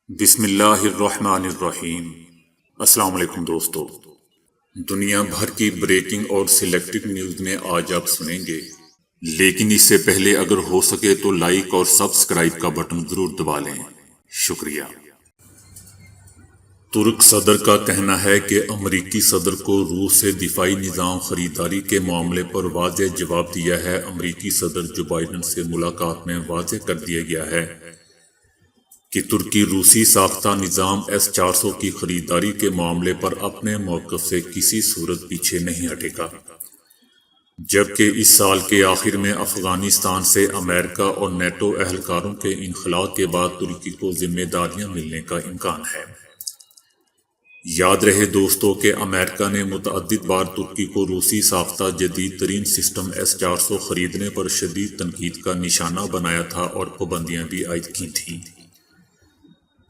بسم اللہ الرحمن الرحیم۔ السلام علیکم دوستو، دنیا بھر کی بریکنگ اور سلیکٹڈ نیوز میں آج آپ سنیں گے، لیکن اس سے پہلے اگر ہو سکے تو لائک اور سبسکرائب کا بٹن ضرور دبا لیں، شکریہ۔ ترک صدر کا کہنا ہے کہ امریکی صدر کو روس سے دفاعی نظام خریداری کے معاملے پر واضح جواب دیا ہے۔ امریکی صدر جو بائیڈن سے ملاقات میں واضح کر دیا گیا ہے کہ ترکی روسی ساختہ نظام S-400 کی خریداری کے معاملے پر اپنے موقف سے کسی صورت پیچھے نہیں ہٹے گا، جبکہ اس سال کے آخر میں افغانستان سے امریکہ اور نیٹو اہلکاروں کے انخلاء کے بعد ترکی کو ذمہ داریاں ملنے کا امکان ہے۔ یاد رہے دوستو کہ امریکہ نے متعدد بار ترکی کو روسی ساختہ جدید ترین سسٹم S-400 خریدنے پر شدید تنقید کا نشانہ بنایا تھا اور پابندیاں بھی عائد کی تھیں۔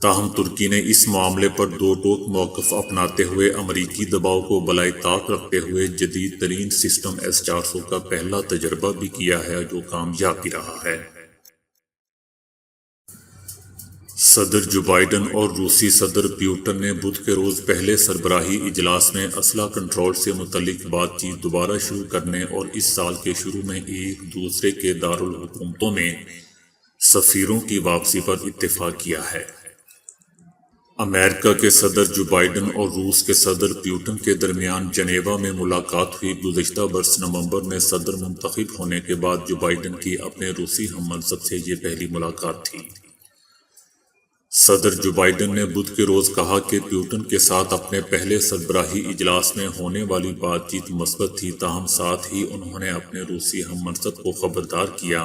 تاہم ترکی نے اس معاملے پر دو ٹوک موقف اپناتے ہوئے امریکی دباؤ کو بالائے طاق رکھتے ہوئے جدید ترین سسٹم S-400 کا پہلا تجربہ بھی کیا ہے، جو کامیاب بھی رہا ہے۔ صدر جو بائیڈن اور روسی صدر پیوٹن نے بدھ کے روز پہلے سربراہی اجلاس میں اسلحہ کنٹرول سے متعلق بات چیت دوبارہ شروع کرنے اور اس سال کے شروع میں ایک دوسرے کے دارالحکومتوں میں سفیروں کی واپسی پر اتفاق کیا ہے۔ امریکہ کے صدر جو بائیڈن اور روس کے صدر پیوٹن کے درمیان جنیوا میں ملاقات ہوئی۔ گزشتہ برس نومبر میں صدر منتخب ہونے کے بعد جو بائیڈن کی اپنے روسی ہم منصب سے یہ پہلی ملاقات تھی۔ صدر جو بائیڈن نے بدھ کے روز کہا کہ پیوٹن کے ساتھ اپنے پہلے سربراہی اجلاس میں ہونے والی بات چیت مثبت تھی، تاہم ساتھ ہی انہوں نے اپنے روسی ہم منصب کو خبردار کیا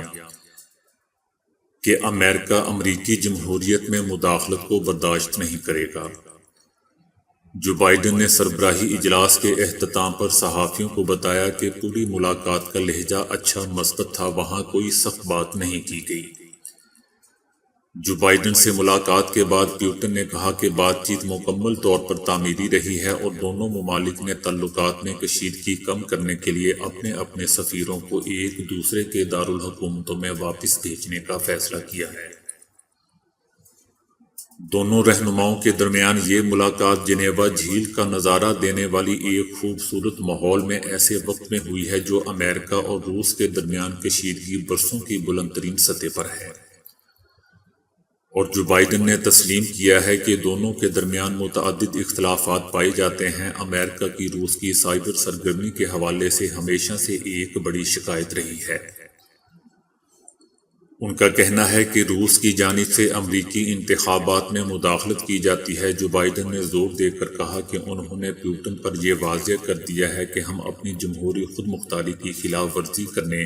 کہ امریکہ امریکی جمہوریت میں مداخلت کو برداشت نہیں کرے گا۔ جو بائیڈن نے سربراہی اجلاس کے اختتام پر صحافیوں کو بتایا کہ پوری ملاقات کا لہجہ اچھا مثبت تھا، وہاں کوئی سخت بات نہیں کی گئی۔ جو بائیڈن سے ملاقات کے بعد پیوٹن نے کہا کہ بات چیت مکمل طور پر تعمیری رہی ہے اور دونوں ممالک نے تعلقات میں کشیدگی کم کرنے کے لیے اپنے اپنے سفیروں کو ایک دوسرے کے دارالحکومتوں میں واپس بھیجنے کا فیصلہ کیا ہے۔ دونوں رہنماؤں کے درمیان یہ ملاقات جنیوا جھیل کا نظارہ دینے والی ایک خوبصورت ماحول میں ایسے وقت میں ہوئی ہے جو امریکہ اور روس کے درمیان کشیدگی برسوں کی بلند ترین سطح پر ہے، اور جو بائیڈن نے تسلیم کیا ہے کہ دونوں کے درمیان متعدد اختلافات پائے جاتے ہیں۔ امریکہ کی روس کی سائبر سرگرمی کے حوالے سے ہمیشہ سے ایک بڑی شکایت رہی ہے۔ ان کا کہنا ہے کہ روس کی جانب سے امریکی انتخابات میں مداخلت کی جاتی ہے۔ جو بائیڈن نے زور دے کر کہا کہ انہوں نے پیوٹن پر یہ واضح کر دیا ہے کہ ہم اپنی جمہوری خود مختاری کی خلاف ورزی کرنے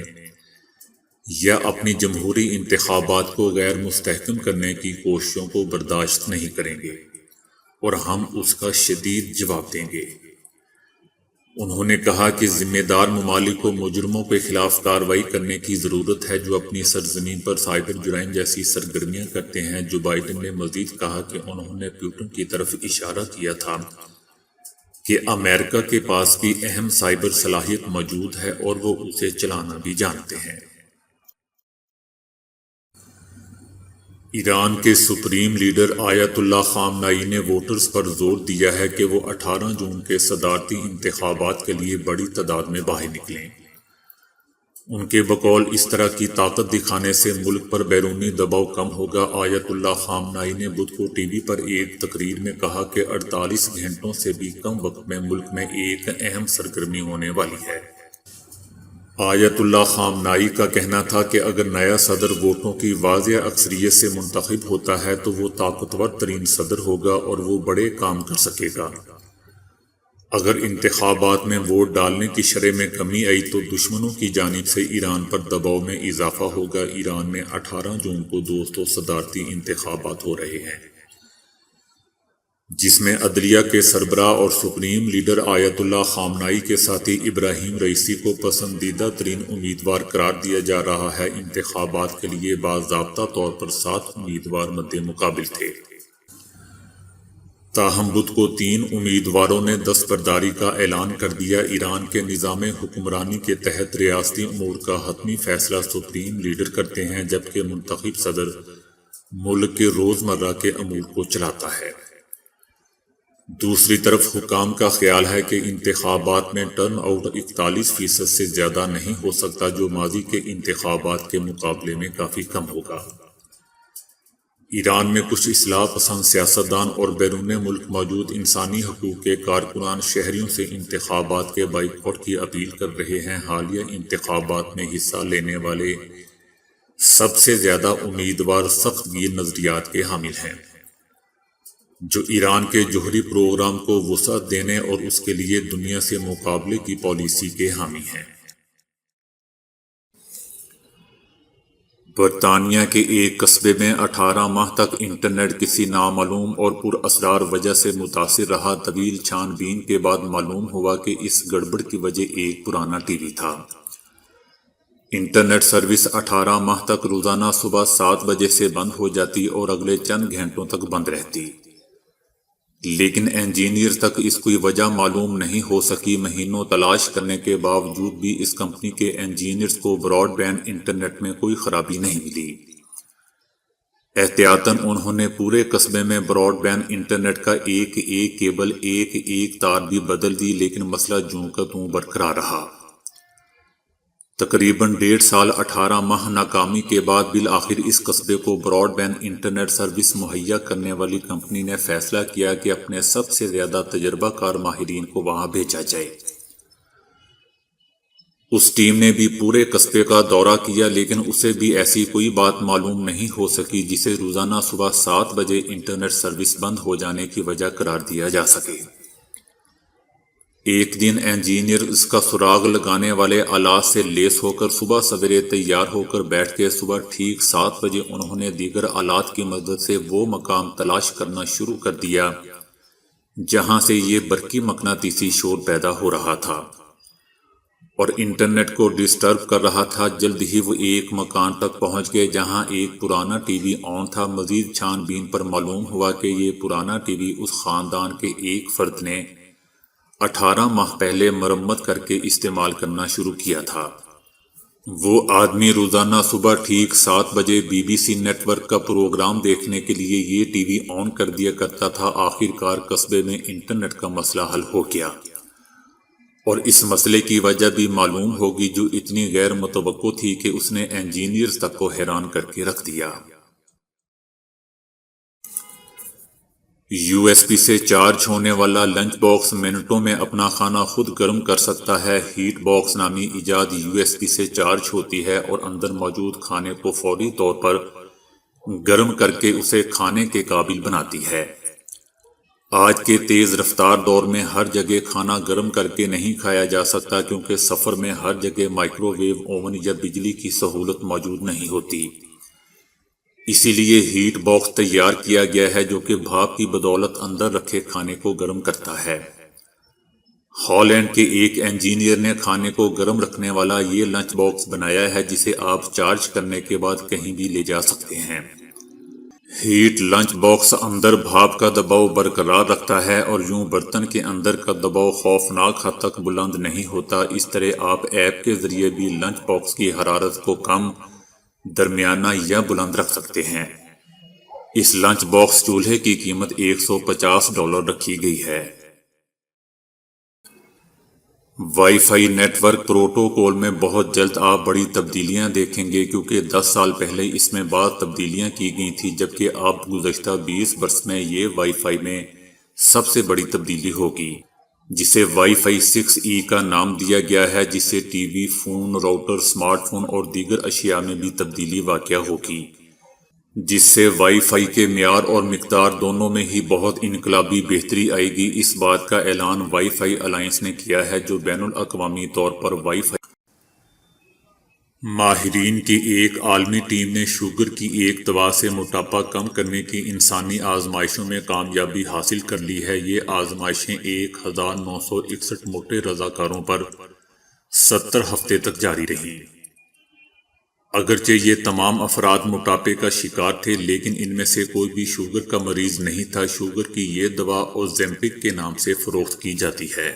یا اپنی جمہوری انتخابات کو غیر مستحکم کرنے کی کوششوں کو برداشت نہیں کریں گے اور ہم اس کا شدید جواب دیں گے۔ انہوں نے کہا کہ ذمہ دار ممالک کو مجرموں کے خلاف کارروائی کرنے کی ضرورت ہے جو اپنی سرزمین پر سائبر جرائم جیسی سرگرمیاں کرتے ہیں۔ جو بائیڈن نے مزید کہا کہ انہوں نے پیوٹن کی طرف اشارہ کیا تھا کہ امریکہ کے پاس بھی اہم سائبر صلاحیت موجود ہے اور وہ اسے چلانا بھی جانتے ہیں۔ ایران کے سپریم لیڈر آیت اللہ خامنائی نے ووٹرز پر زور دیا ہے کہ وہ 18 جون کے صدارتی انتخابات کے لیے بڑی تعداد میں باہر نکلیں۔ ان کے بقول اس طرح کی طاقت دکھانے سے ملک پر بیرونی دباؤ کم ہوگا۔ آیت اللہ خامنائی نے بدھ کو ٹی وی پر ایک تقریر میں کہا کہ 48 گھنٹوں سے بھی کم وقت میں ملک میں ایک اہم سرگرمی ہونے والی ہے۔ آیت اللہ خامنائی کا کہنا تھا کہ اگر نیا صدر ووٹوں کی واضح اکثریت سے منتخب ہوتا ہے تو وہ طاقتور ترین صدر ہوگا اور وہ بڑے کام کر سکے گا۔ اگر انتخابات میں ووٹ ڈالنے کی شرح میں کمی آئی تو دشمنوں کی جانب سے ایران پر دباؤ میں اضافہ ہوگا۔ ایران میں 18 جون کو دوستو صدارتی انتخابات ہو رہے ہیں، جس میں عدلیہ کے سربراہ اور سپریم لیڈر آیت اللہ خامنائی کے ساتھی ابراہیم رئیسی کو پسندیدہ ترین امیدوار قرار دیا جا رہا ہے۔ انتخابات کے لیے باضابطہ طور پر 7 امیدوار مد مقابل تھے، تاہم بدھ کو 3 امیدواروں نے دستبرداری کا اعلان کر دیا۔ ایران کے نظام حکمرانی کے تحت ریاستی امور کا حتمی فیصلہ سپریم لیڈر کرتے ہیں، جبکہ منتخب صدر ملک کے روزمرہ کے امور کو چلاتا ہے۔ دوسری طرف حکام کا خیال ہے کہ انتخابات میں ٹرن آؤٹ 41% سے زیادہ نہیں ہو سکتا، جو ماضی کے انتخابات کے مقابلے میں کافی کم ہوگا۔ ایران میں کچھ اصلاح پسند سیاستدان اور بیرون ملک موجود انسانی حقوق کے کارکنان شہریوں سے انتخابات کے بائیکاٹ کی اپیل کر رہے ہیں۔ حالیہ انتخابات میں حصہ لینے والے سب سے زیادہ امیدوار سخت گیر نظریات کے حامل ہیں، جو ایران کے جوہری پروگرام کو وسعت دینے اور اس کے لیے دنیا سے مقابلے کی پالیسی کے حامی ہیں۔ برطانیہ کے ایک قصبے میں 18 ماہ تک انٹرنیٹ کسی نامعلوم اور پراسرار وجہ سے متاثر رہا۔ طویل چھان بین کے بعد معلوم ہوا کہ اس گڑبڑ کی وجہ ایک پرانا ٹی وی تھا۔ انٹرنیٹ سروس 18 ماہ تک روزانہ صبح 7 بجے سے بند ہو جاتی اور اگلے چند گھنٹوں تک بند رہتی، لیکن انجینئر تک اس کوئی وجہ معلوم نہیں ہو سکی۔ مہینوں تلاش کرنے کے باوجود بھی اس کمپنی کے انجینئرز کو براڈ بینڈ انٹرنیٹ میں کوئی خرابی نہیں ملی۔ احتیاطاً انہوں نے پورے قصبے میں براڈ بینڈ انٹرنیٹ کا ایک کیبل، ایک تار بھی بدل دی، لیکن مسئلہ جوں کا توں برقرار رہا۔ تقریباً 1.5 سال 18 ماہ ناکامی کے بعد بالآخر اس قصبے کو براڈ بینڈ انٹرنیٹ سروس مہیا کرنے والی کمپنی نے فیصلہ کیا کہ اپنے سب سے زیادہ تجربہ کار ماہرین کو وہاں بھیجا جائے۔ اس ٹیم نے بھی پورے قصبے کا دورہ کیا، لیکن اسے بھی ایسی کوئی بات معلوم نہیں ہو سکی جسے روزانہ صبح 7 بجے انٹرنیٹ سروس بند ہو جانے کی وجہ قرار دیا جا سکے۔ ایک دن انجینئر اس کا سراغ لگانے والے آلات سے لیس ہو کر صبح سویرے تیار ہو کر بیٹھ کے صبح ٹھیک 7 بجے انہوں نے دیگر آلات کی مدد سے وہ مقام تلاش کرنا شروع کر دیا جہاں سے یہ برقی مقناطیسی شور پیدا ہو رہا تھا اور انٹرنیٹ کو ڈسٹرب کر رہا تھا۔ جلد ہی وہ ایک مکان تک پہنچ گئے جہاں ایک پرانا ٹی وی آن تھا۔ مزید چھان بین پر معلوم ہوا کہ یہ پرانا ٹی وی اس خاندان کے ایک فرد نے 18 ماہ پہلے مرمت کر کے استعمال کرنا شروع کیا تھا۔ وہ آدمی روزانہ صبح ٹھیک 7 بجے BBC نیٹ ورک کا پروگرام دیکھنے کے لیے یہ ٹی وی آن کر دیا کرتا تھا۔ آخر کار قصبے میں انٹرنیٹ کا مسئلہ حل ہو گیا اور اس مسئلے کی وجہ بھی معلوم ہوگی، جو اتنی غیر متوقع تھی کہ اس نے انجینئرز تک کو حیران کر کے رکھ دیا۔ USB سے چارج ہونے والا لنچ باکس منٹوں میں اپنا کھانا خود گرم کر سکتا ہے۔ ہیٹ باکس نامی ایجاد USB سے چارج ہوتی ہے اور اندر موجود کھانے کو فوری طور پر گرم کر کے اسے کھانے کے قابل بناتی ہے۔ آج کے تیز رفتار دور میں ہر جگہ کھانا گرم کر کے نہیں کھایا جا سکتا، کیونکہ سفر میں ہر جگہ مائکرو ویو اوون یا بجلی کی سہولت موجود نہیں ہوتی۔ اسی لیے ہیٹ باکس تیار کیا گیا ہے جو کہ بھاپ کی بدولت اندر رکھے کھانے کو گرم کرتا ہے۔ ہالینڈ کے ایک انجینئر نے کھانے کو گرم رکھنے والا یہ لنچ باکس بنایا ہے جسے آپ چارج کرنے کے بعد کہیں بھی لے جا سکتے ہیں۔ ہیٹ لنچ باکس اندر بھاپ کا دباؤ برقرار رکھتا ہے اور یوں برتن کے اندر کا دباؤ خوفناک حد تک بلند نہیں ہوتا۔ اس طرح آپ ایپ کے ذریعے بھی لنچ باکس کی حرارت کو کم، درمیانہ یا بلند رکھ سکتے ہیں۔ اس لنچ باکس چولہے کی قیمت $150 رکھی گئی ہے۔ Wifi network protocol میں بہت جلد آپ بڑی تبدیلیاں دیکھیں گے، کیونکہ 10 سال پہلے اس میں بعض تبدیلیاں کی گئی تھیں، جبکہ اب گزشتہ 20 برس میں یہ وائی فائی میں سب سے بڑی تبدیلی ہوگی، جسے وائی فائی 6E کا نام دیا گیا ہے، جس سے T V, phone, router, smart phone اور دیگر اشیاء میں بھی تبدیلی واقع ہوگی، جس سے وائی فائی کے معیار اور مقدار دونوں میں ہی بہت انقلابی بہتری آئے گی۔ اس بات کا اعلان وائی فائی الائنس نے کیا ہے، جو بین الاقوامی طور پر وائی فائی ماہرین کی ایک عالمی ٹیم نے شوگر کی ایک دوا سے موٹاپا کم کرنے کی انسانی آزمائشوں میں کامیابی حاصل کر لی ہے۔ یہ آزمائشیں 1961 موٹے رضاکاروں پر 70 ہفتے تک جاری رہیں۔ اگرچہ یہ تمام افراد موٹاپے کا شکار تھے، لیکن ان میں سے کوئی بھی شوگر کا مریض نہیں تھا۔ شوگر کی یہ دوا اوزیمپک کے نام سے فروخت کی جاتی ہے۔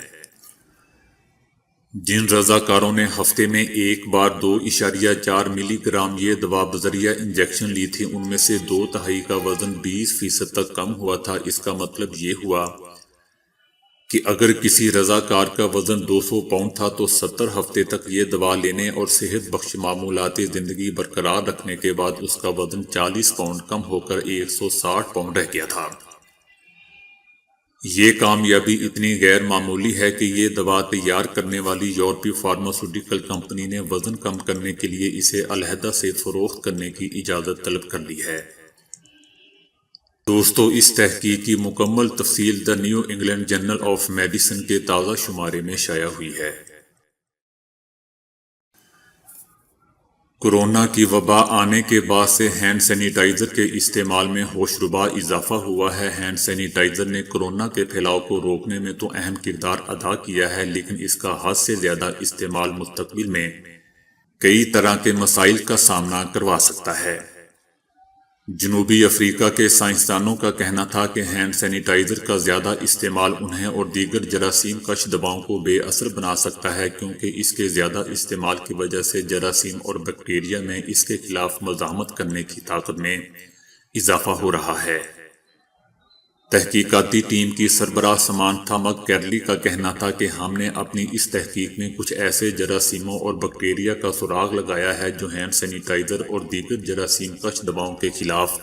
جن رضاکاروں نے ہفتے میں ایک بار 2.4 ملی گرام یہ دوا بذریعہ انجیکشن لی تھی، ان میں سے 2/3 کا وزن 20% تک کم ہوا تھا۔ اس کا مطلب یہ ہوا کہ اگر کسی رضاکار کا وزن 200 پاؤنڈ تھا تو 70 ہفتے تک یہ دوا لینے اور صحت بخش معمولات زندگی برقرار رکھنے کے بعد اس کا وزن 40 پاؤنڈ کم ہو کر 160 پاؤنڈ رہ گیا تھا۔ یہ کامیابی اتنی غیر معمولی ہے کہ یہ دوا تیار کرنے والی یورپی فارماسیوٹیکل کمپنی نے وزن کم کرنے کے لیے اسے علیحدہ سے فروخت کرنے کی اجازت طلب کر لی ہے۔ دوستو، اس تحقیق کی مکمل تفصیل the New England Journal of Medicine کے تازہ شمارے میں شائع ہوئی ہے۔ کورونا کی وبا آنے کے بعد سے ہینڈ سینیٹائزر کے استعمال میں ہوشربا اضافہ ہوا ہے۔ ہینڈ سینیٹائزر نے کورونا کے پھیلاؤ کو روکنے میں تو اہم کردار ادا کیا ہے، لیکن اس کا حد سے زیادہ استعمال مستقبل میں کئی طرح کے مسائل کا سامنا کروا سکتا ہے۔ جنوبی افریقہ کے سائنسدانوں کا کہنا تھا کہ ہینڈ سینیٹائزر کا زیادہ استعمال انہیں اور دیگر جراثیم کش دواؤں کو بے اثر بنا سکتا ہے، کیونکہ اس کے زیادہ استعمال کی وجہ سے جراثیم اور بیکٹیریا میں اس کے خلاف مزاحمت کرنے کی طاقت میں اضافہ ہو رہا ہے۔ تحقیقاتی ٹیم کی سربراہ سمانتھا مک کیرلی کا کہنا تھا کہ ہم نے اپنی اس تحقیق میں کچھ ایسے جراثیموں اور بیکٹیریا کا سراغ لگایا ہے جو ہینڈ سینیٹائزر اور دیگر جراثیم کش دواؤں کے خلاف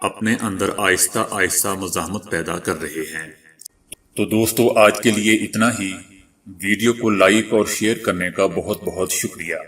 اپنے اندر آہستہ آہستہ مزاحمت پیدا کر رہے ہیں۔ تو دوستو، آج کے لیے اتنا ہی۔ ویڈیو کو لائک اور شیئر کرنے کا بہت بہت شکریہ۔